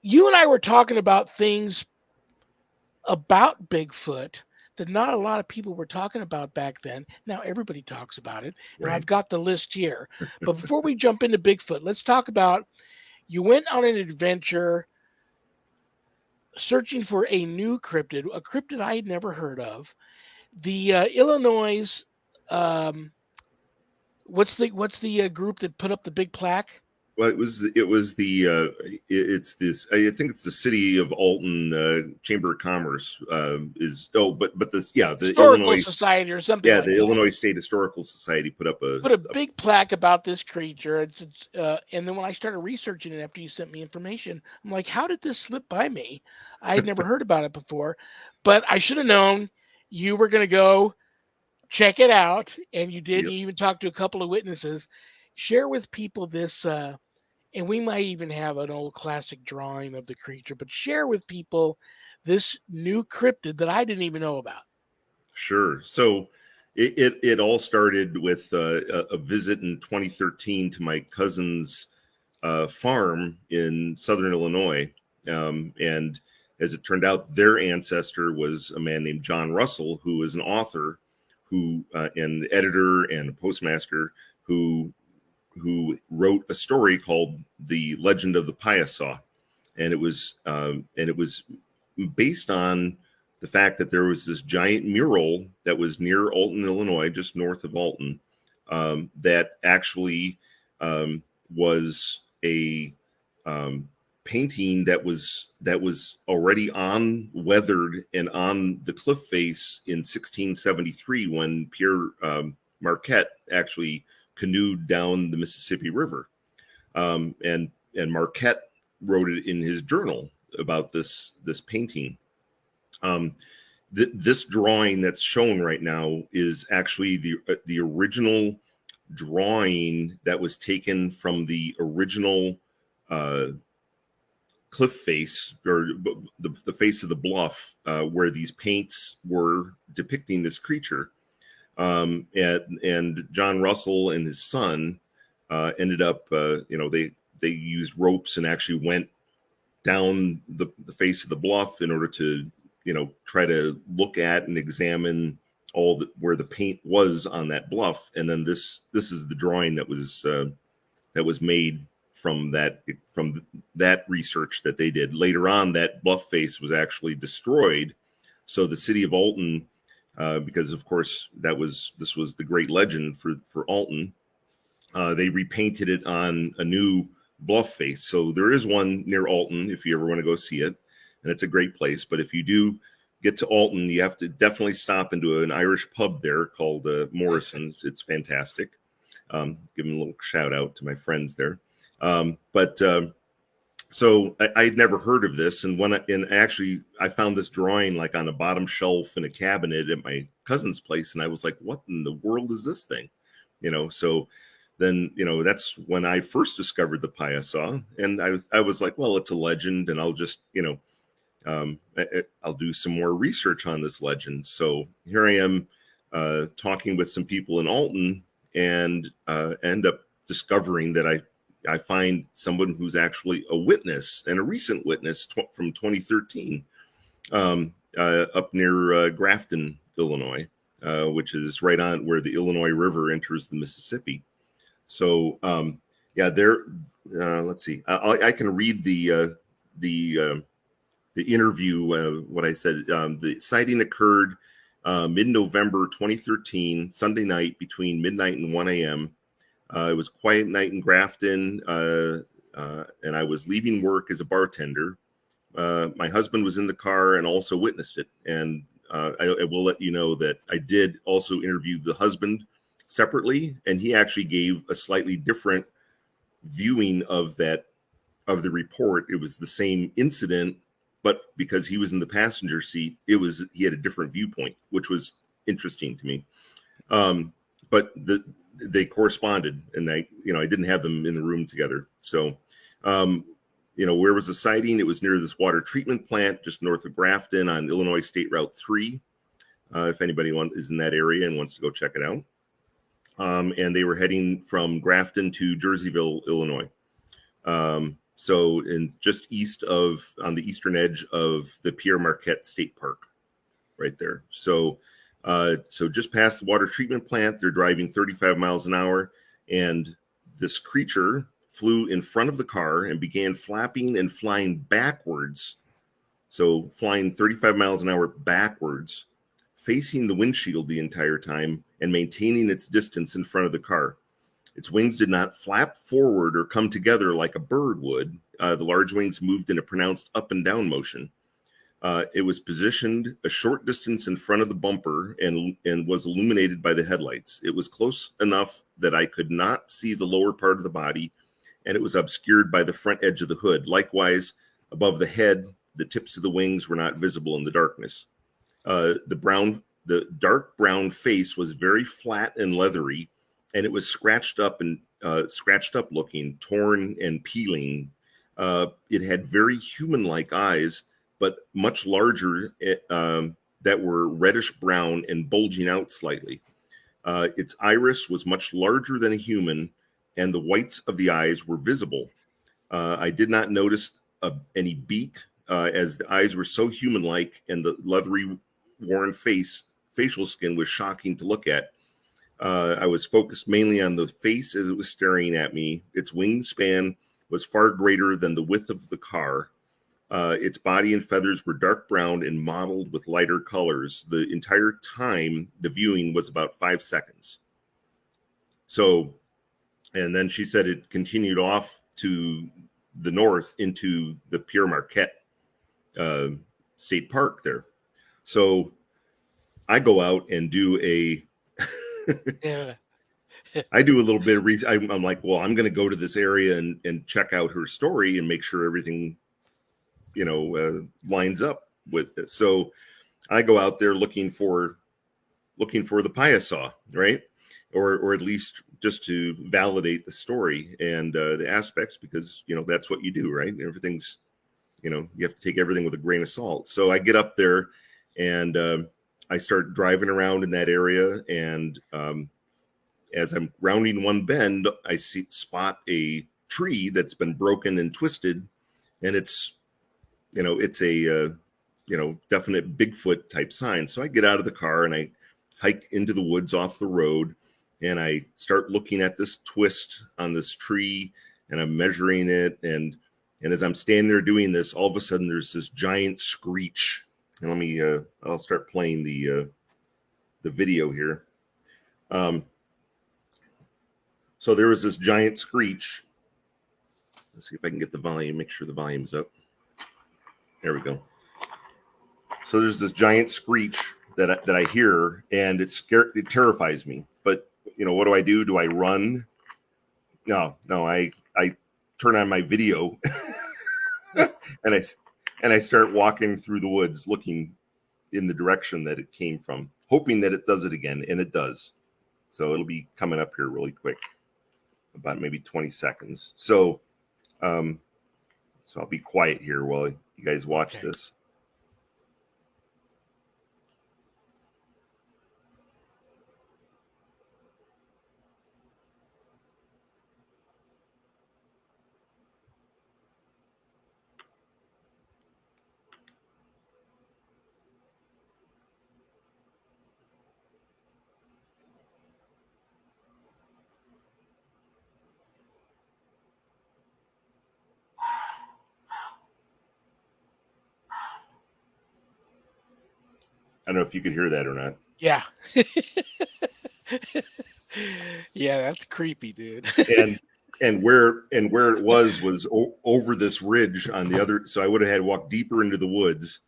A: You and I were talking about things about Bigfoot that not a lot of people were talking about back then. Now everybody talks about it, and
C: right.
A: I've got the list here. But before we jump into Bigfoot, let's talk about you went on an adventure searching for a new cryptid, a cryptid I had never heard of. The Illinois, um, what's the group that put up the big plaque?
C: Well, it was it's this, I think it's the city of Alton Chamber of Commerce is, but this, yeah, the
A: Historical
C: Illinois,
A: Society or something
C: yeah,
A: like
C: the
A: that.
C: Illinois State Historical Society put up
A: Put a big plaque about this creature. And then when I started researching it after you sent me information, I'm like, how did this slip by me? I had never heard about it before, but I should have known you were going to go check it out, and you did.
C: yep,
A: You even talked to a couple of witnesses. Share with people this, and we might even have an old classic drawing of the creature, but share with people this new cryptid that I didn't even know about.
C: sure. So it all started with a visit in 2013 to my cousin's farm in southern Illinois. And as it turned out, their ancestor was a man named John Russell, who was an author, who an editor and a postmaster who wrote a story called "The Legend of the Piasaw," and it was based on the fact that there was this giant mural that was near Alton, Illinois, just north of Alton, that actually was a painting that was already on weathered and on the cliff face in 1673 when Pierre Marquette actually canoed down the Mississippi River, and Marquette wrote it in his journal about this painting. Um, this drawing that's shown right now is actually the original drawing that was taken from the original uh, cliff face, or the face of the bluff, where these paints were depicting this creature. And John Russell and his son ended up, they used ropes and actually went down the face of the bluff in order to, try to look at and examine where the paint was on that bluff. And then this is the drawing that was made from that research that they did. Later on, that bluff face was actually destroyed. So the city of Alton, because of course this was the great legend for Alton, they repainted it on a new bluff face. So there is one near Alton if you ever want to go see it, and it's a great place. But if you do get to Alton, you have to definitely stop into an Irish pub there called Morrison's. It's fantastic. Give them a little shout out to my friends there. So I had never heard of this, and I found this drawing like on the bottom shelf in a cabinet at my cousin's place, and I was like, "What in the world is this thing?" So then that's when I first discovered the Piasa, and I was like, "Well, it's a legend, and I'll just I'll do some more research on this legend." So here I am talking with some people in Alton, and end up discovering that I find someone who's actually a witness, and a recent witness from 2013, up near Grafton, Illinois, which is right on where the Illinois River enters the Mississippi. So let's see. I can read the interview. What I said. The sighting occurred mid-November 2013, Sunday night between midnight and 1 a.m. It was a quiet night in Grafton, and I was leaving work as a bartender. My husband was in the car and also witnessed it. And I will let you know that I did also interview the husband separately, and he actually gave a slightly different viewing of the report. It was the same incident, but because he was in the passenger seat, he had a different viewpoint, which was interesting to me. But they corresponded, and I didn't have them in the room together. So, where was the sighting? It was near this water treatment plant just north of Grafton on Illinois State Route 3. If anybody is in that area and wants to go check it out. And they were heading from Grafton to Jerseyville, Illinois. So just on the eastern edge of the Pierre Marquette State Park, right there. So just past the water treatment plant, they're driving 35 miles an hour, and this creature flew in front of the car and began flapping and flying backwards. So flying 35 miles an hour backwards, facing the windshield the entire time and maintaining its distance in front of the car. Its wings did not flap forward or come together like a bird would. The large wings moved in a pronounced up and down motion. It was positioned a short distance in front of the bumper and was illuminated by the headlights. It was close enough that I could not see the lower part of the body, and it was obscured by the front edge of the hood. Likewise, above the head, the tips of the wings were not visible in the darkness. The dark brown face was very flat and leathery, and it was scratched up looking, torn and peeling. It had very human-like eyes, but much larger, that were reddish brown and bulging out slightly. Its iris was much larger than a human, and the whites of the eyes were visible. I did not notice any beak, as the eyes were so human-like, and the leathery, worn facial skin was shocking to look at. I was focused mainly on the face as it was staring at me. Its wingspan was far greater than the width of the car. Its body and feathers were dark brown and mottled with lighter colors. The entire time, the viewing was about 5 seconds. So, and then she said it continued off to the north into the Pierre Marquette State Park there. So I go out and do I do a little bit of research. I'm like, well, I'm going to go to this area and check out her story and make sure everything, lines up with it. So I go out there looking for the Piasa, right? Or at least just to validate the story and the aspects, because, that's what you do, right? Everything's you have to take everything with a grain of salt. So I get up there and I start driving around in that area. And as I'm rounding one bend, I spot a tree that's been broken and twisted. And it's a definite Bigfoot type sign. So I get out of the car and I hike into the woods off the road, and I start looking at this twist on this tree, and I'm measuring it. And as I'm standing there doing this, all of a sudden there's this giant screech. And I'll start playing the video here. So there was this giant screech. Let's see if I can get the volume, make sure the volume's up. There we go. So there's this giant screech that I hear, and it terrifies me. But what do? Do I run? No, I turn on my video and I start walking through the woods, looking in the direction that it came from, hoping that it does it again, and it does. So it'll be coming up here really quick, about maybe 20 seconds. So I'll be quiet here while you guys watch this. I don't know if you could hear that or not.
A: Yeah. Yeah, that's creepy, dude.
C: and where it was over this ridge on the other. So I would have had to walk deeper into the woods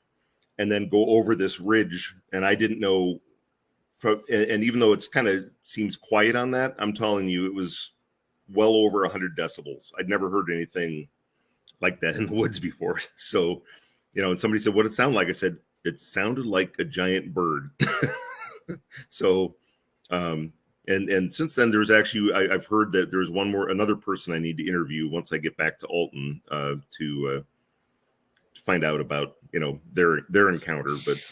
C: and then go over this ridge. And I didn't know. And even though it's kind of seems quiet on that, I'm telling you, it was well over 100 decibels. I'd never heard anything like that in the woods before. So, and somebody said, "What did it sound like?" I said, it sounded like a giant bird. So, and since then, there's actually, I've heard that there's another person I need to interview once I get back to Alton to find out about, their encounter. But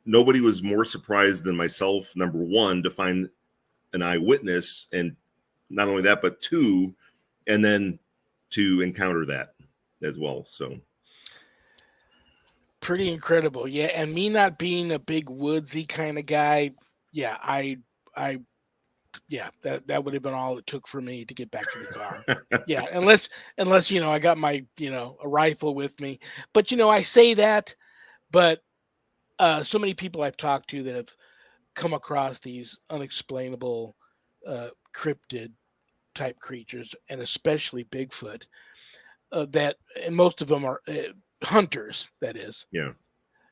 C: nobody was more surprised than myself, number one, to find an eyewitness, and not only that, but two, and then to encounter that as well. So.
A: Pretty incredible. Yeah, and me not being a big woodsy kind of guy, yeah, that would have been all it took for me to get back to the car. Yeah, unless I got my, a rifle with me. But I say that, but so many people I've talked to that have come across these unexplainable cryptid type creatures, and especially Bigfoot, and most of them are hunters, that is.
C: Yeah.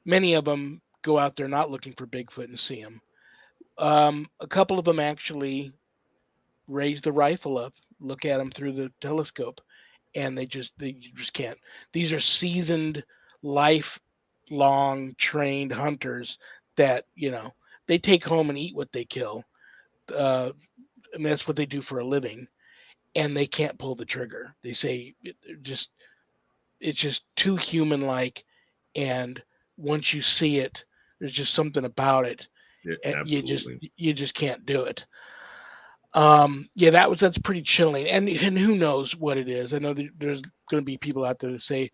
A: Many of them go out there not looking for Bigfoot and see them. A couple of them actually raise the rifle up, look at them through the telescope, and they just can't. These are seasoned, lifelong trained hunters that they take home and eat what they kill. I mean, that's what they do for a living, and they can't pull the trigger. They say it's just too human-like, and once you see it, there's just something about it. And you just can't do it. That's pretty chilling, and who knows what it is. I know there's going to be people out there that say,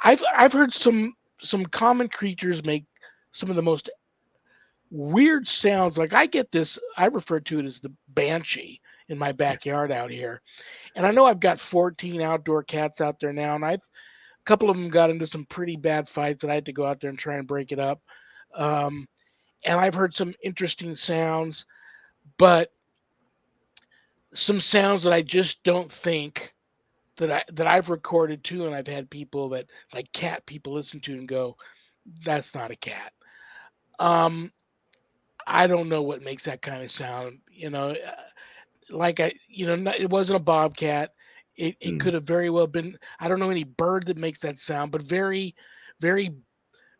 A: I've heard some common creatures make some of the most weird sounds. Like I get this, I refer to it as the banshee in my backyard out here. And I know I've got 14 outdoor cats out there now, and a couple of them got into some pretty bad fights, and I had to go out there and try and break it up. And I've heard some interesting sounds, but some sounds that I just don't think that I've recorded too, and I've had people that like cat people listen to and go, "That's not a cat." I don't know what makes that kind of sound. It wasn't a bobcat. It could have very well been. I don't know any bird that makes that sound, but very, very,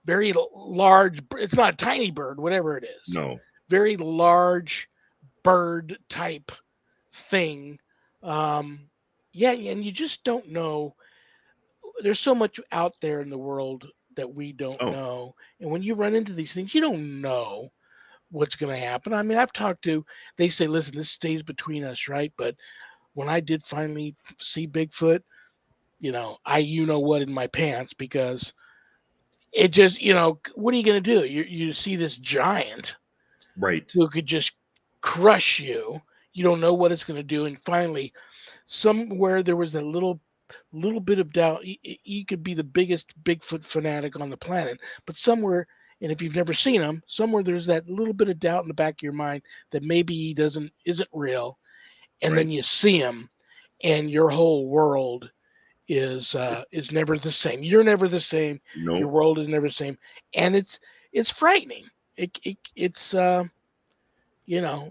A: very large. It's not a tiny bird, whatever it is.
C: No.
A: Very large bird type thing. Yeah, and you just don't know. There's so much out there in the world that we don't
C: Oh,
A: know. And when you run into these things, you don't know what's going to happen. I mean, I've talked to, they say, listen, this stays between us, right? But when I did finally see Bigfoot, you know what, in my pants, because it just, what are you going to do? You see this giant
C: right,
A: who could just crush you. You don't know what it's going to do. And finally, somewhere there was a little bit of doubt. He could be the biggest Bigfoot fanatic on the planet, but somewhere, and if you've never seen him, somewhere there's that little bit of doubt in the back of your mind that maybe he doesn't isn't real, and then
C: right.
A: you see him, and your whole world is never the same. You're never the same. Your
C: No,
A: world is never the same, and it's frightening. It's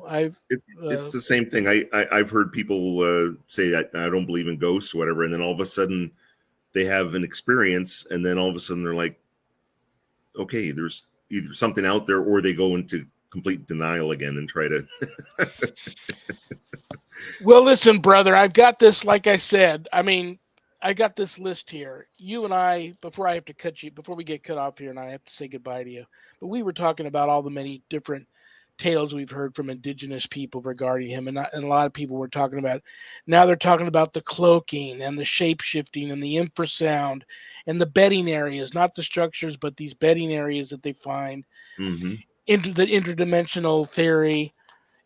A: I've
C: it's
A: uh,
C: the same thing. I've heard people say that I don't believe in ghosts or whatever, and then all of a sudden they have an experience, and then all of a sudden they're like, okay, there's either something out there, or they go into complete denial again and try to.
A: Well, listen, brother, I've got this, like I said, I mean, I got this list here. You and I, before I have to cut you, before we get cut off here and I have to say goodbye to you, but we were talking about all the many different tales we've heard from indigenous people regarding him. And a lot of people were talking about, now they're talking about the cloaking and the shape shifting and the infrasound and the bedding areas, not the structures, but these bedding areas that they find,
C: Mm-hmm.
A: into the interdimensional theory,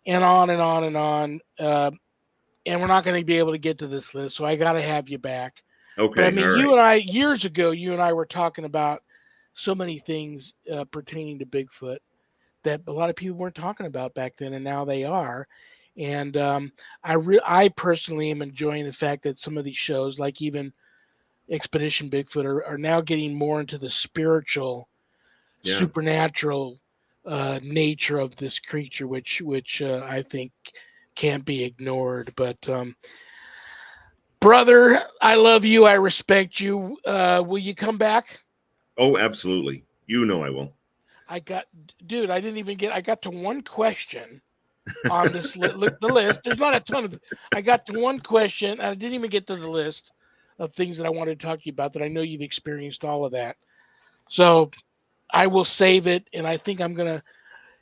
A: and on and on and on. And we're not going to be able to get to this list, so I got to have you back. But I
C: Okay,
A: mean,
C: all right.
A: years ago, you and I were talking about so many things pertaining to Bigfoot that a lot of people weren't talking about back then, and now they are. And I personally am enjoying the fact that some of these shows, like even Expedition Bigfoot, are now getting more into the spiritual,
C: Yeah,
A: supernatural nature of this creature, which I think can't be ignored. But brother, I love you. I respect you. Will you come back?
C: oh, absolutely. You know I will.
A: I got, dude. I didn't even get. I got to one question on this look the list. There's not a ton of. I got to one question. And I didn't even get to the list of things that I wanted to talk to you about. That I know you've experienced all of that. So I will save it, and I think I'm gonna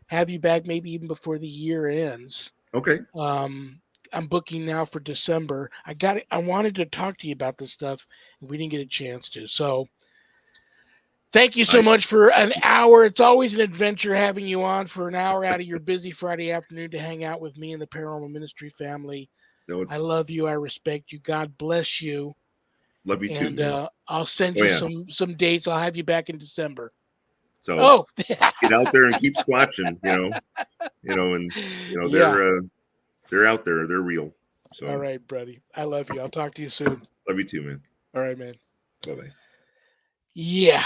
A: have you back maybe even before the year ends.
C: Okay.
A: Um, I'm booking now for December. I wanted to talk to you about this stuff, and we didn't get a chance to. So thank you so
C: I
A: much for an hour. It's always an adventure having you on for an hour out of your busy Friday afternoon to hang out with me and the Paranormal Ministry family.
C: know
A: I
C: it's
A: love you. I respect you. God bless you.
C: love you too,
A: And
C: man.
A: I'll send
C: Oh
A: you
C: yeah.
A: some dates. I'll have you back in December.
C: So
A: Oh,
C: get out there and keep squatching. And
A: yeah.
C: they're out there. They're real.
A: All
C: So
A: right, buddy. I love you. I'll talk to you soon.
C: love you too, man.
A: All right, man.
C: Bye bye.
A: Yeah.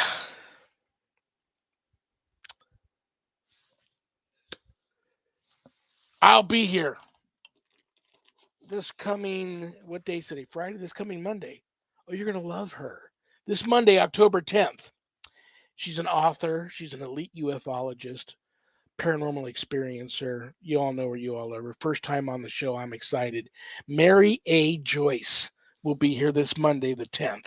A: I'll be here this coming, what day is today? Friday? This coming Monday. Oh, you're going to love her. This Monday, October 10th. She's an author. She's an elite ufologist, paranormal experiencer. You all know her. You all love her. First time on the show. I'm excited. Mary A. Joyce will be here this Monday, the 10th.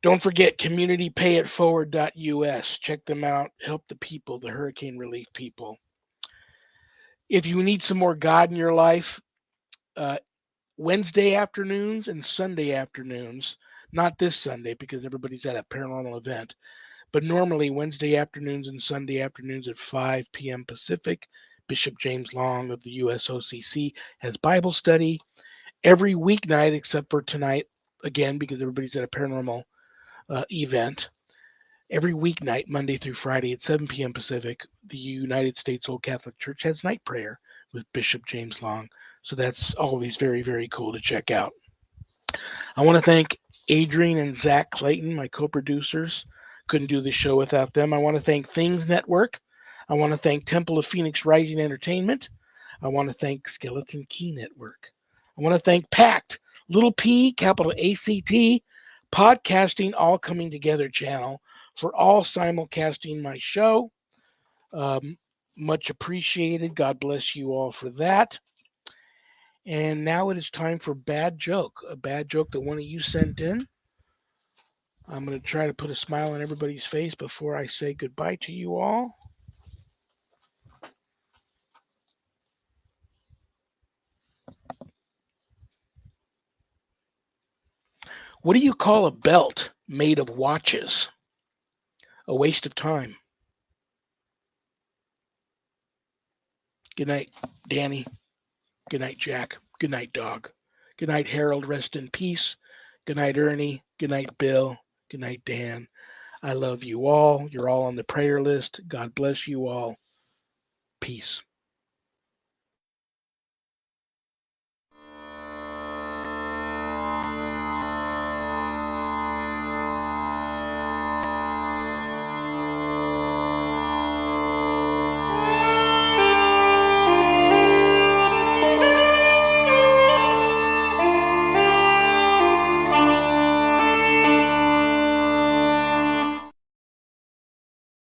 A: Don't forget communitypayitforward.us. Check them out. Help the people, the hurricane relief people. If you need some more God in your life, uh, Wednesday afternoons and Sunday afternoons, not this Sunday because everybody's at a paranormal event, but normally Wednesday afternoons and Sunday afternoons at 5 p.m. Pacific, Bishop James Long of the USOCC has Bible study every weeknight except for tonight, again, because everybody's at a paranormal event. Every weeknight, Monday through Friday at 7 p.m. Pacific, the United States Old Catholic Church has night prayer with Bishop James Long. So that's always very, very cool to check out. I want to thank Adrian and Zach Clayton, my co producers. Couldn't do the show without them. I want to thank Things Network. I want to thank Temple of Phoenix Rising Entertainment. I want to thank Skeleton Key Network. I want to thank Pact, little p, capital ACT, Podcasting All Coming Together channel for all simulcasting my show. Um, Much appreciated. God bless you all for that. And now it is time for bad joke, a bad joke that one of you sent in. I'm going to try to put a smile on everybody's face before I say goodbye to you all. What do you call a belt made of watches? A waste of time. Good night, Danny. Good night, Jack. Good night, dog. Good night, Harold. Rest in peace. Good night, Ernie. Good night, Bill. Good night, Dan. I love you all. You're all on the prayer list. God bless you all. Peace.